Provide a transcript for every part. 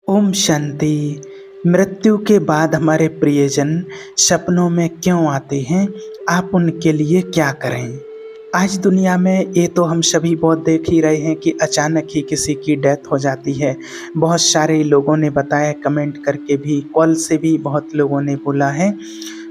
ओम शांति। मृत्यु के बाद हमारे प्रियजन सपनों में क्यों आते हैं? आप उनके लिए क्या करें? आज दुनिया में ये तो हम सभी बहुत देख ही रहे हैं कि अचानक ही किसी की डेथ हो जाती है। बहुत सारे लोगों ने बताया, कमेंट करके भी, कॉल से भी बहुत लोगों ने बोला है,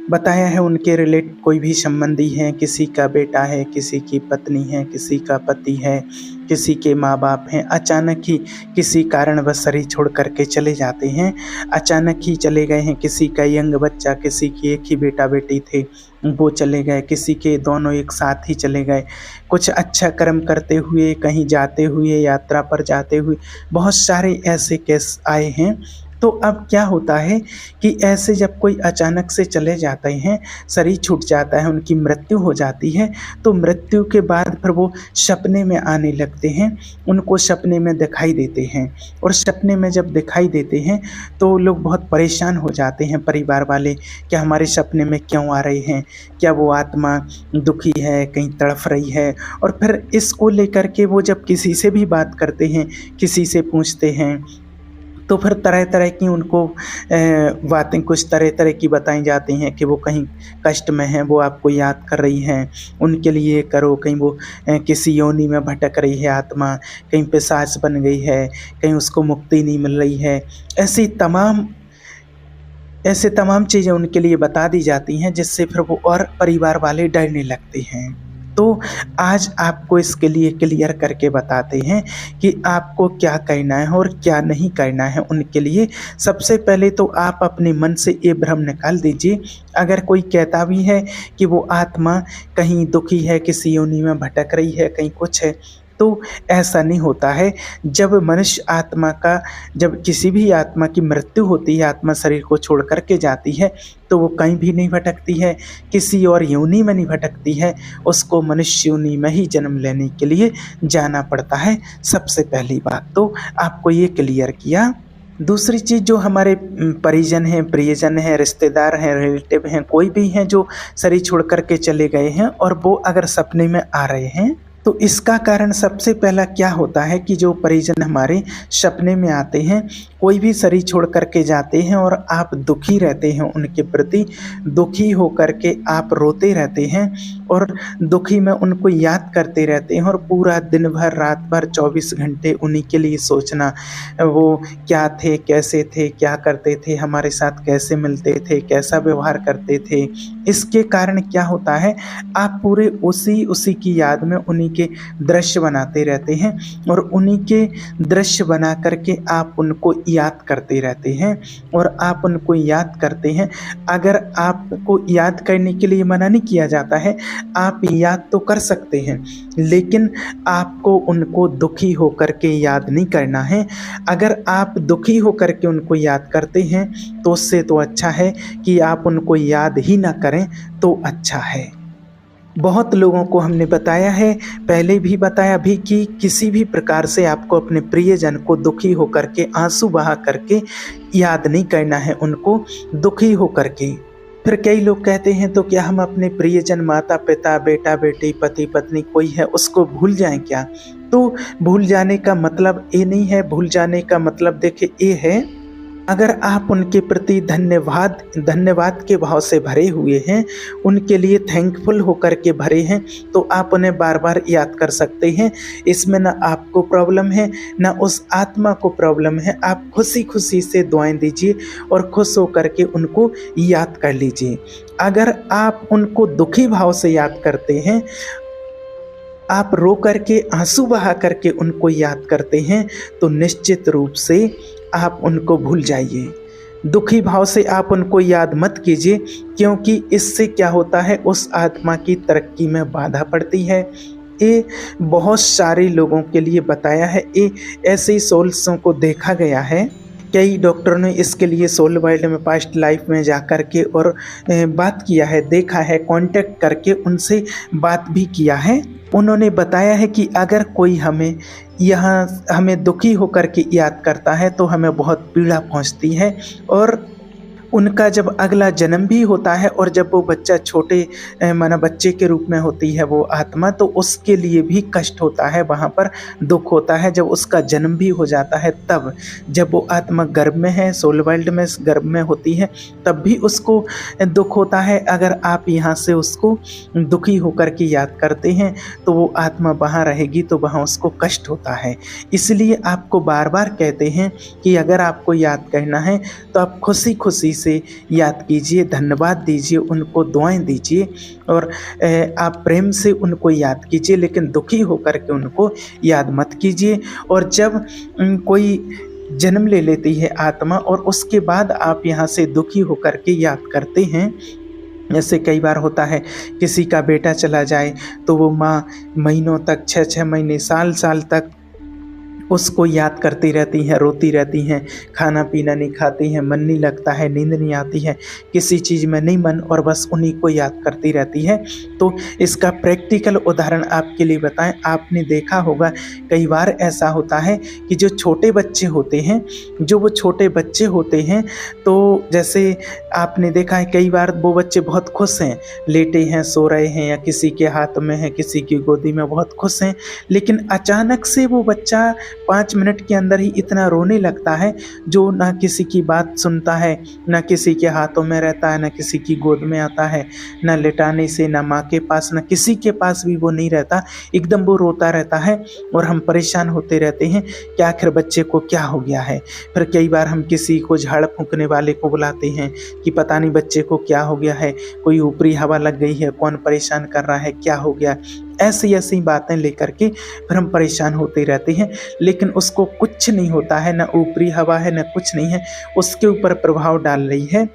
बताया है उनके रिलेट कोई भी संबंधी हैं, किसी का बेटा है, किसी की पत्नी है, किसी का पति है, किसी के माँ-बाप हैं, अचानक ही किसी कारणवश शरीर छोड़ कर के चले जाते हैं। अचानक ही चले गए हैं, किसी का यंग बच्चा, किसी की एक ही बेटा-बेटी थे, वो चले गए, किसी के दोनों एक साथ ही चले गए। कुछ अच्छा कर्म करते हुए, कहीं जाते हुए, यात्रा पर जाते हुए, बहुत सारे ऐसे केस आए हैं। तो अब क्या होता है कि ऐसे जब कोई अचानक से चले जाते हैं, शरीर छूट जाता है, उनकी मृत्यु हो जाती है, तो मृत्यु के बाद फिर वो सपने में आने लगते हैं, उनको सपने में दिखाई देते हैं। और सपने में जब दिखाई देते हैं तो लोग बहुत परेशान हो जाते हैं, परिवार वाले, क्या हमारे सपने में क्यों आ रहे हैं? क्या वो आत्मा दुखी है, कहीं तड़फ रही है? और फिर इसको लेकर के वो जब किसी से भी बात करते हैं, किसी से पूछते हैं, तो फिर तरह-तरह की उनको बातें कुछ तरह-तरह की बताई जाती हैं कि वो कहीं कष्ट में हैं, वो आपको याद कर रही हैं, उनके लिए करो। कहीं वो किसी योनि में भटक रही है आत्मा, कहीं पिशाच बन गई है, कहीं उसको मुक्ति नहीं मिल रही है। ऐसे तमाम चीज़ें उनके लिए बता दी जाती हैं, जिससे फिर वो और परिवार वाले डरने लगते हैं। तो आज आपको इसके लिए क्लियर करके बताते हैं कि आपको क्या करना है और क्या नहीं करना है उनके लिए। सबसे पहले तो आप अपने मन से ये भ्रम निकाल दीजिए, अगर कोई कहता भी है कि वो आत्मा कहीं दुखी है, किसी योनि में भटक रही है, कहीं कुछ है, तो ऐसा नहीं होता है। जब किसी भी आत्मा की मृत्यु होती है, आत्मा शरीर को छोड़ कर के जाती है, तो वो कहीं भी नहीं भटकती है, किसी और योनि में नहीं भटकती है, उसको मनुष्य योनि में ही जन्म लेने के लिए जाना पड़ता है। सबसे पहली बात तो आपको ये क्लियर किया। दूसरी चीज़, जो हमारे परिजन हैं, प्रियजन हैं, रिश्तेदार हैं, रिलेटिव हैं, कोई भी हैं जो शरीर छोड़ कर के चले गए हैं और वो अगर सपने में आ रहे हैं, तो इसका कारण सबसे पहला क्या होता है कि जो परिजन हमारे सपने में आते हैं, कोई भी शरीर छोड़ कर के जाते हैं और आप दुखी रहते हैं उनके प्रति, दुखी हो कर के आप रोते रहते हैं और दुखी में उनको याद करते रहते हैं और पूरा दिन भर, रात भर, 24 घंटे उन्हीं के लिए सोचना, वो क्या थे, कैसे थे, क्या करते थे, हमारे साथ कैसे मिलते थे, कैसा व्यवहार करते थे। इसके कारण क्या होता है, आप पूरे उसी की याद में उन्हीं के दृश्य बनाते रहते हैं और उन्हीं के दृश्य बना करके आप उनको याद करते रहते हैं और आप उनको याद करते हैं। अगर आपको याद करने के लिए मना नहीं किया जाता है, आप याद तो कर सकते हैं, लेकिन आपको उनको दुखी होकर के याद नहीं करना है। अगर आप दुखी होकर के उनको याद करते हैं, तो उससे तो अच्छा है कि आप उनको याद ही ना करें, तो अच्छा है। बहुत लोगों को हमने बताया है, पहले भी बताया भी, कि किसी भी प्रकार से आपको अपने प्रियजन को दुखी होकर के, आंसू बहा करके याद नहीं करना है उनको, दुखी होकर के। फिर कई लोग कहते हैं, तो क्या हम अपने प्रियजन, माता पिता, बेटा बेटी, पति पत्नी कोई है, उसको भूल जाएं क्या? तो भूल जाने का मतलब ये नहीं है। भूल जाने का मतलब देखिए ये है, अगर आप उनके प्रति धन्यवाद के भाव से भरे हुए हैं, उनके लिए थैंकफुल होकर के भरे हैं, तो आप उन्हें बार बार याद कर सकते हैं। इसमें ना आपको प्रॉब्लम है, ना उस आत्मा को प्रॉब्लम है। आप खुशी खुशी से दुआएं दीजिए और खुश होकर के उनको याद कर लीजिए। अगर आप उनको दुखी भाव से याद करते हैं, आप रो करके, आंसू बहा करके उनको याद करते हैं, तो निश्चित रूप से आप उनको भूल जाइए। दुखी भाव से आप उनको याद मत कीजिए, क्योंकि इससे क्या होता है, उस आत्मा की तरक्की में बाधा पड़ती है। ये बहुत सारे लोगों के लिए बताया है, ये ऐसे सोल्सों को देखा गया है। कई डॉक्टरों ने इसके लिए सोल वर्ल्ड में, पास्ट लाइफ में जा कर के और बात किया है, देखा है, कांटेक्ट करके उनसे बात भी किया है। उन्होंने बताया है कि अगर कोई हमें दुखी होकर के याद करता है, तो हमें बहुत पीड़ा पहुंचती है और उनका जब अगला जन्म भी होता है और जब वो बच्चा छोटे माना बच्चे के रूप में होती है वो आत्मा, तो उसके लिए भी कष्ट होता है, वहाँ पर दुख होता है। जब उसका जन्म भी हो जाता है तब, जब वो आत्मा गर्भ में है, सोल वर्ल्ड में गर्भ में होती है, तब भी उसको दुख होता है। अगर आप यहाँ से उसको दुखी होकर के याद करते हैं तो वो आत्मा वहाँ रहेगी तो वहाँ उसको कष्ट होता है। इसलिए आपको बार बार कहते हैं कि अगर आपको याद करना है तो आप खुशी खुशी से याद कीजिए, धन्यवाद दीजिए, उनको दुआएं दीजिए और आप प्रेम से उनको याद कीजिए, लेकिन दुखी होकर के उनको याद मत कीजिए। और जब कोई जन्म ले लेती है आत्मा और उसके बाद आप यहाँ से दुखी होकर के याद करते हैं, जैसे कई बार होता है किसी का बेटा चला जाए तो वो माँ महीनों तक, 6-6 महीने, साल तक उसको याद करती रहती हैं, रोती रहती हैं, खाना पीना नहीं खाती हैं, मन नहीं लगता है, नींद नहीं आती है, किसी चीज़ में नहीं मन, और बस उन्हीं को याद करती रहती है। तो इसका प्रैक्टिकल उदाहरण आपके लिए बताएं। आपने देखा होगा कई बार ऐसा होता है कि जो छोटे बच्चे होते हैं, तो जैसे आपने देखा है कई बार वो बच्चे बहुत खुश हैं, लेटे हैं, सो रहे हैं या किसी के हाथ में है, किसी की गोदी में, बहुत खुश हैं, लेकिन अचानक से वो बच्चा 5 मिनट के अंदर ही इतना रोने लगता है, जो ना किसी की बात सुनता है, ना किसी के हाथों में रहता है, ना किसी की गोद में आता है, ना लेटाने से, ना माँ के पास, ना किसी के पास भी वो नहीं रहता, एकदम वो रोता रहता है और हम परेशान होते रहते हैं कि आखिर बच्चे को क्या हो गया है। फिर कई बार हम किसी को झाड़ फूंकने वाले को बुलाते हैं कि पता नहीं बच्चे को क्या हो गया है, कोई ऊपरी हवा लग गई है, कौन परेशान कर रहा है, क्या हो गया, ऐसी बातें लेकर के फिर हम परेशान होते रहते हैं, लेकिन उसको कुछ नहीं होता है, ना ऊपरी हवा है, ना कुछ नहीं है, उसके ऊपर प्रभाव डाल रही है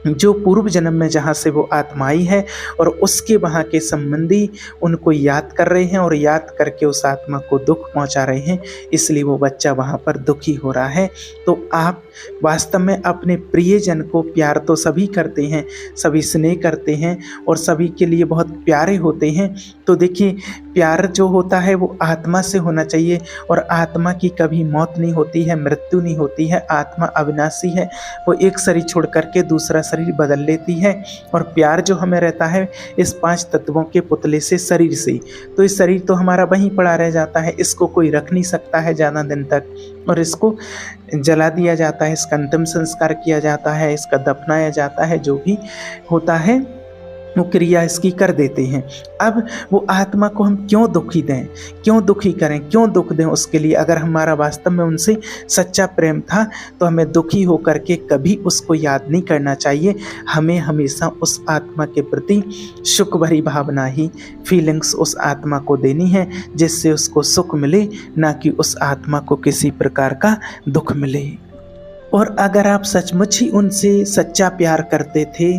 जो पूर्व जन्म में जहाँ से वो आत्मा आई है, और उसके वहाँ के संबंधी उनको याद कर रहे हैं और याद करके उस आत्मा को दुख पहुँचा रहे हैं, इसलिए वो बच्चा वहाँ पर दुखी हो रहा है। तो आप वास्तव में अपने प्रियजन को प्यार तो सभी करते हैं, सभी स्नेह करते हैं और सभी के लिए बहुत प्यारे होते हैं। तो देखिए, प्यार जो होता है वो आत्मा से होना चाहिए, और आत्मा की कभी मौत नहीं होती है, मृत्यु नहीं होती है, आत्मा अविनाशी है, वो एक शरीर छोड़ करके दूसरा शरीर बदल लेती है। और प्यार जो हमें रहता है इस 5 तत्वों के पुतले से, शरीर से, तो इस शरीर तो हमारा वहीं पड़ा रह जाता है, इसको कोई रख नहीं सकता है ज़्यादा दिन तक, और इसको जला दिया जाता है, इसका अंतिम संस्कार किया जाता है, इसका दफनाया जाता है, जो भी होता है वो क्रिया इसकी कर देते हैं। अब वो आत्मा को हम क्यों दुखी दें, क्यों दुखी करें, क्यों दुख दें उसके लिए? अगर हमारा वास्तव में उनसे सच्चा प्रेम था तो हमें दुखी होकर के कभी उसको याद नहीं करना चाहिए। हमें हमेशा उस आत्मा के प्रति सुख भरी भावना ही, फीलिंग्स उस आत्मा को देनी है, जिससे उसको सुख मिले, ना कि उस आत्मा को किसी प्रकार का दुख मिले। और अगर आप सचमुच ही उनसे सच्चा प्यार करते थे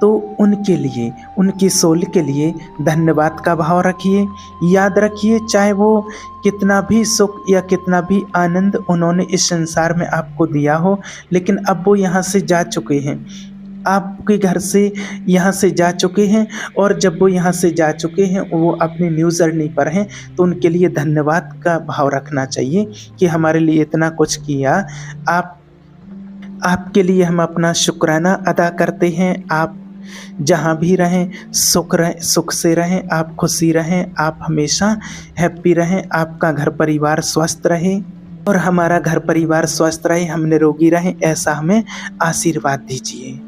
तो उनके लिए, उनकी सोल के लिए धन्यवाद का भाव रखिए। याद रखिए, चाहे वो कितना भी सुख या कितना भी आनंद उन्होंने इस संसार में आपको दिया हो, लेकिन अब वो यहाँ से जा चुके हैं, आपके घर से यहाँ से जा चुके हैं, और जब वो यहाँ से जा चुके हैं वो अपनी न्यू जर्नी पर हैं, तो उनके लिए धन्यवाद का भाव रखना चाहिए कि हमारे लिए इतना कुछ किया, आपके लिए हम अपना शुक्राना अदा करते हैं। आप जहाँ भी रहें सुख से रहें, आप खुशी रहें, आप हमेशा हैप्पी रहें, आपका घर परिवार स्वस्थ रहे और हमारा घर परिवार स्वस्थ रहे, हम निरोगी रहें, ऐसा हमें आशीर्वाद दीजिए।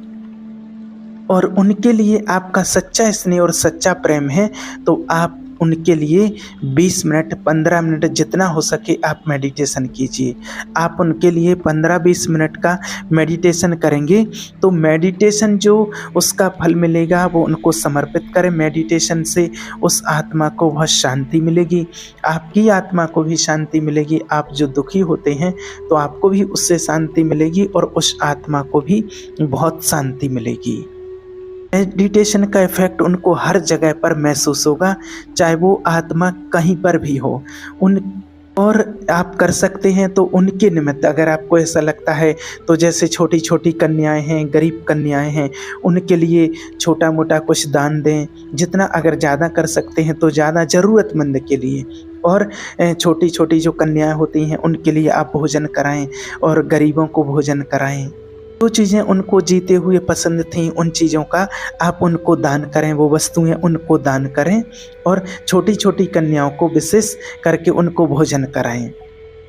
और उनके लिए आपका सच्चा स्नेह और सच्चा प्रेम है तो आप उनके लिए 20 मिनट 15 मिनट जितना हो सके आप मेडिटेशन कीजिए। आप उनके लिए 15-20 मिनट का मेडिटेशन करेंगे तो मेडिटेशन जो उसका फल मिलेगा वो उनको समर्पित करें। मेडिटेशन से उस आत्मा को बहुत शांति मिलेगी, आपकी आत्मा को भी शांति मिलेगी। आप जो दुखी होते हैं तो आपको भी उससे शांति मिलेगी और उस आत्मा को भी बहुत शांति मिलेगी। मेडिटेशन का इफेक्ट उनको हर जगह पर महसूस होगा, चाहे वो आत्मा कहीं पर भी हो। और आप कर सकते हैं तो उनके निमित्त, अगर आपको ऐसा लगता है तो जैसे छोटी छोटी कन्याएं हैं, गरीब कन्याएं हैं, उनके लिए छोटा मोटा कुछ दान दें, जितना अगर ज़्यादा कर सकते हैं तो ज़्यादा, ज़रूरतमंद के लिए। और छोटी छोटी जो कन्याएं होती हैं उनके लिए आप भोजन कराएं और गरीबों को भोजन कराएं। जो चीज़ें उनको जीते हुए पसंद थीं उन चीज़ों का आप उनको दान करें, वो वस्तुएँ उनको दान करें और छोटी-छोटी कन्याओं को विशेष करके उनको भोजन कराएँ।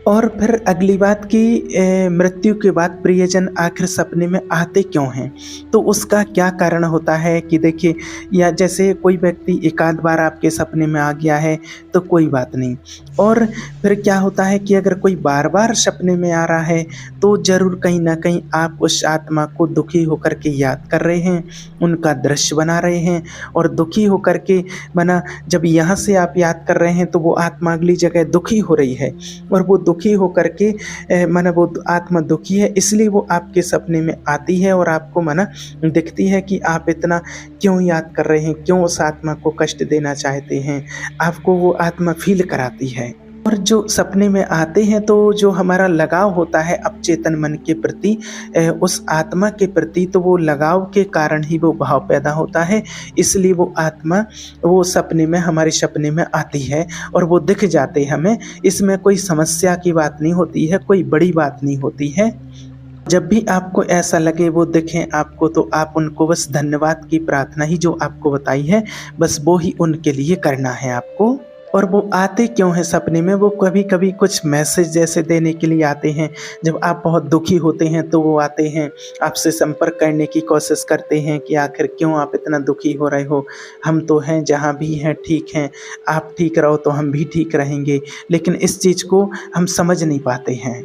और फिर अगली बात कि मृत्यु के बाद प्रियजन आखिर सपने में आते क्यों हैं? तो उसका क्या कारण होता है कि देखिए, या जैसे कोई व्यक्ति एक आध बार आपके सपने में आ गया है तो कोई बात नहीं। और फिर क्या होता है कि अगर कोई बार-बार सपने में आ रहा है तो ज़रूर कहीं न कहीं आप उस आत्मा को दुखी होकर के याद कर रहे हैं, उनका दृश्य बना रहे हैं और दुखी होकर के माना जब यहाँ से आप याद कर रहे हैं तो वो आत्मा अगली जगह दुखी हो रही है और वो दुखी होकर के माना वो आत्मा दुखी है, इसलिए वो आपके सपने में आती है और आपको माना दिखती है कि आप इतना क्यों याद कर रहे हैं, क्यों उस आत्मा को कष्ट देना चाहते हैं, आपको वो आत्मा फ़ील कराती है। और जो सपने में आते हैं तो जो हमारा लगाव होता है अवचेतन मन के प्रति, उस आत्मा के प्रति, तो वो लगाव के कारण ही वो भाव पैदा होता है, इसलिए वो आत्मा वो सपने में हमारे सपने में आती है और वो दिख जाते हैं हमें। इसमें कोई समस्या की बात नहीं होती है, कोई बड़ी बात नहीं होती है। जब भी आपको ऐसा लगे वो दिखें आपको, तो आप उनको बस धन्यवाद की प्रार्थना ही जो आपको बताई है बस वो ही उनके लिए करना है आपको। और वो आते क्यों हैं सपने में? वो कभी-कभी कुछ मैसेज जैसे देने के लिए आते हैं। जब आप बहुत दुखी होते हैं तो वो आते हैं, आपसे संपर्क करने की कोशिश करते हैं कि आखिर क्यों आप इतना दुखी हो रहे हो? हम तो हैं, जहाँ भी हैं ठीक हैं, आप ठीक रहो तो हम भी ठीक रहेंगे। लेकिन इस चीज़ को हम समझ नहीं पाते हैं।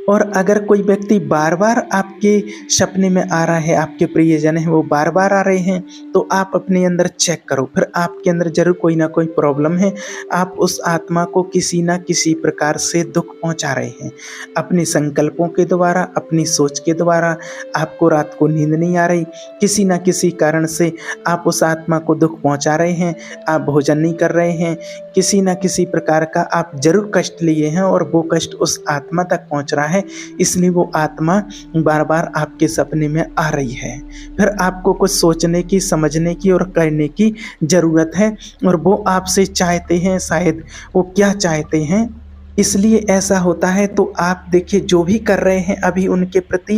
और अगर कोई व्यक्ति बार-बार आपके सपने में आ रहा है, आपके प्रियजन हैं वो बार-बार आ रहे हैं, तो आप अपने अंदर चेक करो, फिर आपके अंदर ज़रूर कोई ना कोई प्रॉब्लम है। आप उस आत्मा को किसी न किसी प्रकार से दुःख पहुँचा रहे हैं। अपने संकल्पों के द्वारा, अपनी सोच के द्वारा, आपको रात को नींद नहीं आ रही, किसी न किसी कारण से आप उस आत्मा को दुःख पहुँचा रहे हैं, आप भोजन नहीं कर रहे हैं, किसी न किसी प्रकार का आप ज़रूर कष्ट लिए हैं और वो कष्ट उस आत्मा तक पहुँच रहा है, इसलिए वो आत्मा बार-बार आपके सपने में आ रही है। फिर आपको कुछ सोचने की, समझने की और करने की ज़रूरत है और वो आपसे चाहते हैं, शायद वो क्या चाहते हैं इसलिए ऐसा होता है। तो आप देखिए जो भी कर रहे हैं अभी उनके प्रति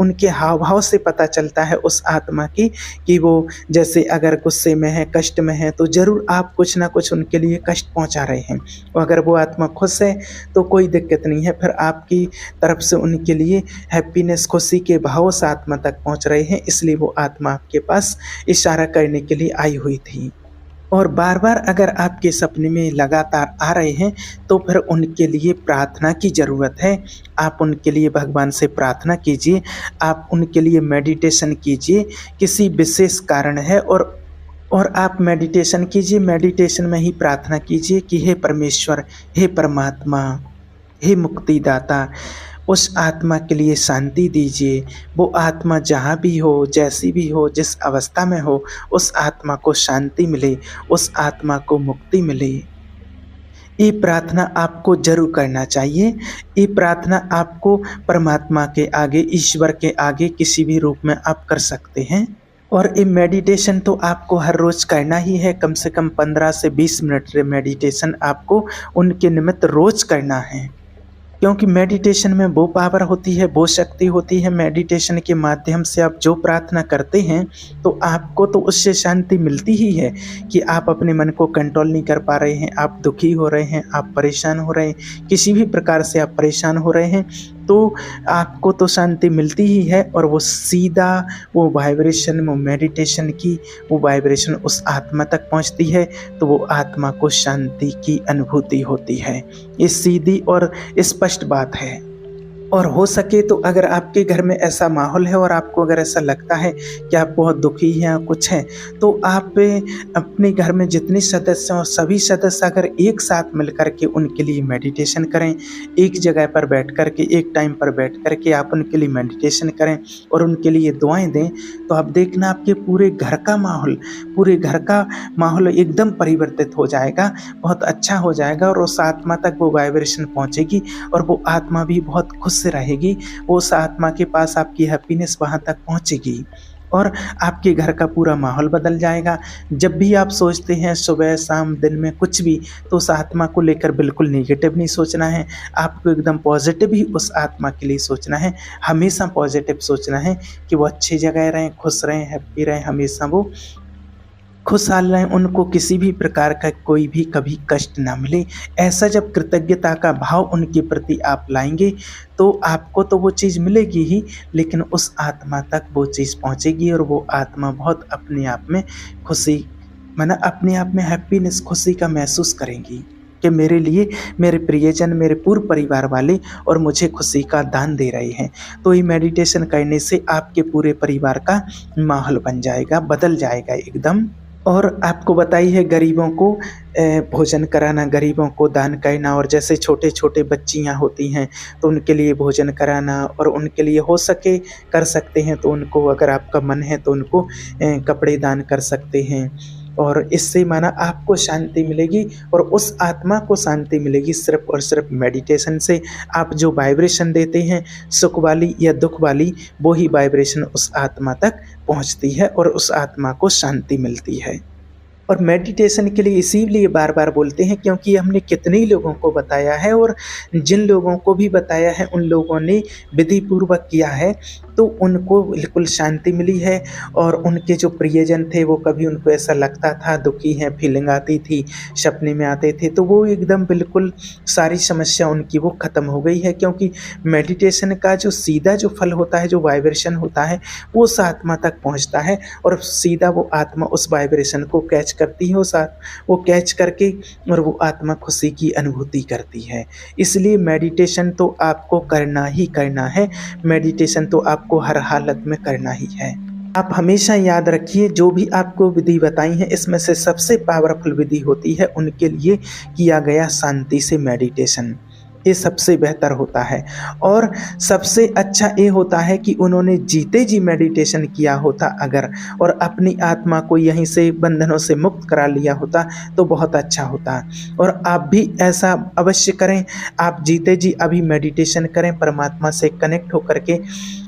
उनके हाव-भाव से पता चलता है उस आत्मा की कि वो जैसे अगर गुस्से में है, कष्ट में है, तो ज़रूर आप कुछ ना कुछ उनके लिए कष्ट पहुंचा रहे हैं। और अगर वो आत्मा खुश है तो कोई दिक्कत नहीं है, फिर आपकी तरफ से उनके लिए हैप्पीनेस, खुशी के भाव उस आत्मा तक पहुँच रहे हैं, इसलिए वो आत्मा आपके पास इशारा करने के लिए आई हुई थी। और बार-बार अगर आपके सपने में लगातार आ रहे हैं तो फिर उनके लिए प्रार्थना की ज़रूरत है। आप उनके लिए भगवान से प्रार्थना कीजिए, आप उनके लिए मेडिटेशन कीजिए, किसी विशेष कारण है और आप मेडिटेशन कीजिए, मेडिटेशन में ही प्रार्थना कीजिए कि हे परमेश्वर, हे परमात्मा, हे मुक्तिदाता, उस आत्मा के लिए शांति दीजिए। वो आत्मा जहाँ भी हो, जैसी भी हो, जिस अवस्था में हो, उस आत्मा को शांति मिले, उस आत्मा को मुक्ति मिले। ये प्रार्थना आपको ज़रूर करना चाहिए। ये प्रार्थना आपको परमात्मा के आगे, ईश्वर के आगे किसी भी रूप में आप कर सकते हैं। और ये मेडिटेशन तो आपको हर रोज़ करना ही है, कम से कम 15 से 20 मिनट मेडिटेशन आपको उनके निमित्त रोज़ करना है। क्योंकि मेडिटेशन में वो पावर होती है, वो शक्ति होती है, मेडिटेशन के माध्यम से आप जो प्रार्थना करते हैं तो आपको तो उससे शांति मिलती ही है कि आप अपने मन को कंट्रोल नहीं कर पा रहे हैं, आप दुखी हो रहे हैं, आप परेशान हो रहे हैं, किसी भी प्रकार से आप परेशान हो रहे हैं तो आपको तो शांति मिलती ही है और वो सीधा वो वाइब्रेशन, वो मेडिटेशन की वो वाइब्रेशन उस आत्मा तक पहुंचती है, तो वो आत्मा को शांति की अनुभूति होती है। ये सीधी और स्पष्ट बात है। और हो सके तो अगर आपके घर में ऐसा माहौल है और आपको अगर ऐसा लगता है कि आप बहुत दुखी हैं या कुछ हैं, तो आप अपने घर में जितने सदस्य हैं सभी सदस्य अगर एक साथ मिल कर के उनके लिए मेडिटेशन करें, एक जगह पर बैठ कर के, एक टाइम पर बैठ कर के आप उनके लिए मेडिटेशन करें और उनके लिए दुआएं दें, तो आप देखना आपके पूरे घर का माहौल एकदम परिवर्तित हो जाएगा, बहुत अच्छा हो जाएगा और उस आत्मा तक वो वाइब्रेशन पहुँचेगी और वो आत्मा भी बहुत खुश से रहेगी। उस आत्मा के पास आपकी हैप्पीनेस वहाँ तक पहुँचेगी। और आपके घर का पूरा माहौल बदल जाएगा। जब भी आप सोचते हैं सुबह, शाम, दिन में कुछ भी, तो उस आत्मा को लेकर बिल्कुल नेगेटिव नहीं सोचना है। आपको एकदम पॉजिटिव ही उस आत्मा के लिए सोचना है। हमेशा पॉजिटिव सोचना है कि वो अच्छी जगह रहें, खुश रहें, हैप्पी रहें, हमेशा वो खुशहाल रहें, उनको किसी भी प्रकार का कोई भी कभी कष्ट ना मिले। ऐसा जब कृतज्ञता का भाव उनके प्रति आप लाएँगे, तो आपको तो वो चीज़ मिलेगी ही, लेकिन उस आत्मा तक वो चीज़ पहुँचेगी और वो आत्मा बहुत अपने आप में खुशी, माना अपने आप में हैप्पीनेस, खुशी का महसूस करेंगी कि मेरे लिए मेरे प्रियजन, मेरे पूरे परिवार वाले और मुझे खुशी का दान दे रहे हैं। तो ये मेडिटेशन करने से आपके पूरे परिवार का माहौल बन जाएगा, बदल जाएगा एकदम। और आपको बताई है गरीबों को भोजन कराना, गरीबों को दान करना, और जैसे छोटे-छोटे बच्चियाँ होती हैं तो उनके लिए भोजन कराना, और उनके लिए हो सके कर सकते हैं तो उनको, अगर आपका मन है तो उनको कपड़े दान कर सकते हैं। और इससे माना आपको शांति मिलेगी और उस आत्मा को शांति मिलेगी सिर्फ़ और सिर्फ़ मेडिटेशन से। आप जो वाइब्रेशन देते हैं सुख वाली या दुख वाली, वो ही वाइब्रेशन उस आत्मा तक पहुँचती है और उस आत्मा को शांति मिलती है। और मेडिटेशन के लिए इसीलिए बार-बार बोलते हैं क्योंकि हमने कितने ही लोगों को बताया है, और जिन लोगों को भी बताया है उन लोगों ने विधिपूर्वक किया है, तो उनको बिल्कुल शांति मिली है। और उनके जो प्रियजन थे वो कभी उनको ऐसा लगता था दुखी हैं, फीलिंग आती थी, सपने में आते थे, तो वो एकदम बिल्कुल सारी समस्या उनकी वो ख़त्म हो गई है। क्योंकि मेडिटेशन का जो सीधा जो फल होता है, जो वाइब्रेशन होता है, वो उस आत्मा तक पहुँचता है और सीधा वो आत्मा उस वाइब्रेशन को कैच करती है, वो कैच करके और वो आत्मा खुशी की अनुभूति करती है। इसलिए मेडिटेशन तो आपको करना ही करना है, मेडिटेशन तो आपको हर हालत में करना ही है। आप हमेशा याद रखिए, जो भी आपको विधि बताई है इसमें से सबसे पावरफुल विधि होती है उनके लिए किया गया शांति से मेडिटेशन। ये सबसे बेहतर होता है। और सबसे अच्छा ये होता है कि उन्होंने जीते जी मेडिटेशन किया होता अगर, और अपनी आत्मा को यहीं से बंधनों से मुक्त करा लिया होता तो बहुत अच्छा होता। और आप भी ऐसा अवश्य करें, आप जीते जी अभी मेडिटेशन करें, परमात्मा से कनेक्ट होकर के,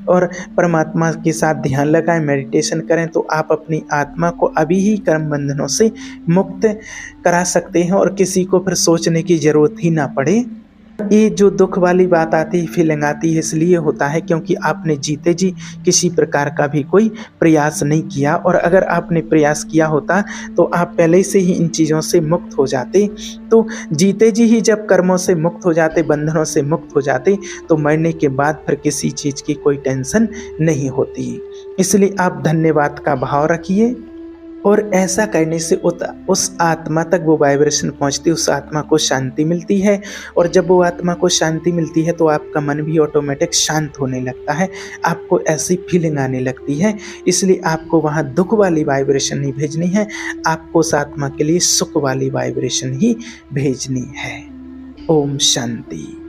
और परमात्मा के साथ ध्यान लगाएं, मेडिटेशन करें, तो आप अपनी आत्मा को अभी ही कर्म बंधनों से मुक्त करा सकते हैं और किसी को फिर सोचने की ज़रूरत ही ना पड़े। ये जो दुख वाली बात आती है, फीलिंग आती है, इसलिए होता है क्योंकि आपने जीते जी किसी प्रकार का भी कोई प्रयास नहीं किया। और अगर आपने प्रयास किया होता तो आप पहले से ही इन चीज़ों से मुक्त हो जाते। तो जीते जी ही जब कर्मों से मुक्त हो जाते, बंधनों से मुक्त हो जाते, तो मरने के बाद फिर किसी चीज़ की कोई टेंशन नहीं होती। इसलिए आप धन्यवाद का भाव रखिए, और ऐसा करने से उस आत्मा तक वो वाइब्रेशन पहुंचती, उस आत्मा को शांति मिलती है। और जब वो आत्मा को शांति मिलती है तो आपका मन भी ऑटोमेटिक शांत होने लगता है, आपको ऐसी फीलिंग आने लगती है। इसलिए आपको वहाँ दुख वाली वाइब्रेशन नहीं भेजनी है, आपको उस आत्मा के लिए सुख वाली वाइब्रेशन ही भेजनी है। ओम शांति।